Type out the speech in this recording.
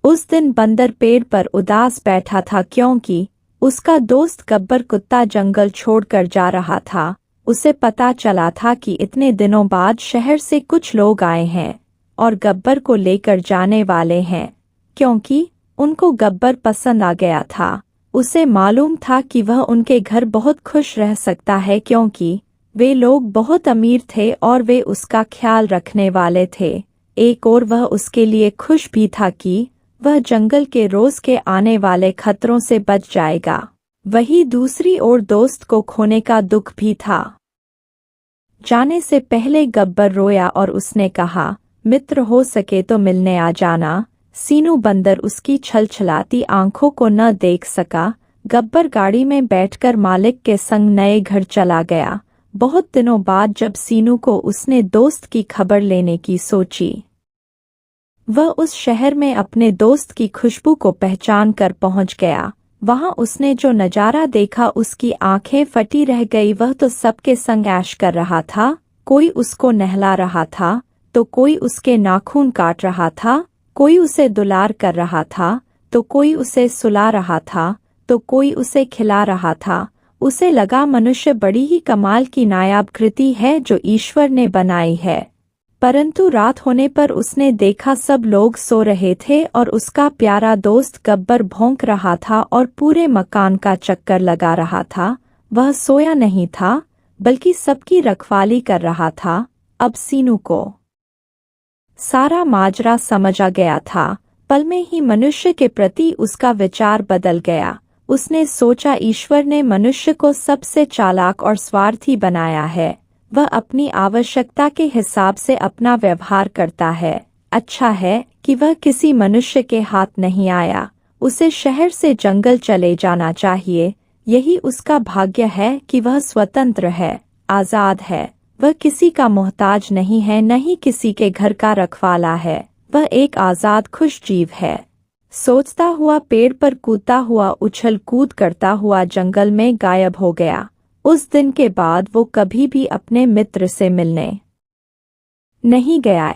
उस दिन बंदर पेड़ पर उदास बैठा था क्योंकि उसका दोस्त गब्बर कुत्ता जंगल छोड़कर जा रहा था। उसे पता चला था कि इतने दिनों बाद शहर से कुछ लोग आए हैं और गब्बर को लेकर जाने वाले हैं, क्योंकि उनको गब्बर पसंद आ गया था। उसे मालूम था कि वह उनके घर बहुत खुश रह सकता है क्योंकि वे लोग बहुत अमीर थे और वे उसका ख्याल रखने वाले थे। एक और वह उसके लिए खुश भी था कि वह जंगल के रोज के आने वाले खतरों से बच जाएगा। वही दूसरी ओर दोस्त को खोने का दुख भी था। जाने से पहले गब्बर रोया और उसने कहा, मित्र हो सके तो मिलने आ जाना। सीनू बंदर उसकी छलछलाती आंखों को न देख सका। गब्बर गाड़ी में बैठकर मालिक के संग नए घर चला गया। बहुत दिनों बाद जब सीनू को उसने दोस्त की खबर लेने की सोची, वह उस शहर में अपने दोस्त की खुशबू को पहचान कर पहुंच गया। वहां उसने जो नजारा देखा उसकी आंखें फटी रह गई। वह तो सबके संग ऐश कर रहा था। कोई उसको नहला रहा था तो कोई उसके नाखून काट रहा था, कोई उसे दुलार कर रहा था तो कोई उसे सुला रहा था तो कोई उसे खिला रहा था। उसे लगा मनुष्य बड़ी ही कमाल की नायाब कृति है जो ईश्वर ने बनाई है। परंतु रात होने पर उसने देखा सब लोग सो रहे थे और उसका प्यारा दोस्त गब्बर भौंक रहा था और पूरे मकान का चक्कर लगा रहा था। वह सोया नहीं था बल्कि सबकी रखवाली कर रहा था। अब सीनू को सारा माजरा समझ आ गया था। पल में ही मनुष्य के प्रति उसका विचार बदल गया। उसने सोचा, ईश्वर ने मनुष्य को सबसे चालाक और स्वार्थी बनाया है। वह अपनी आवश्यकता के हिसाब से अपना व्यवहार करता है। अच्छा है कि वह किसी मनुष्य के हाथ नहीं आया। उसे शहर से जंगल चले जाना चाहिए। यही उसका भाग्य है कि वह स्वतंत्र है, आजाद है। वह किसी का मोहताज नहीं है, न ही किसी के घर का रखवाला है। वह एक आजाद खुश जीव है। सोचता हुआ पेड़ पर कूदता हुआ उछल कूद करता हुआ जंगल में गायब हो गया। उस दिन के बाद वो कभी भी अपने मित्र से मिलने नहीं गया।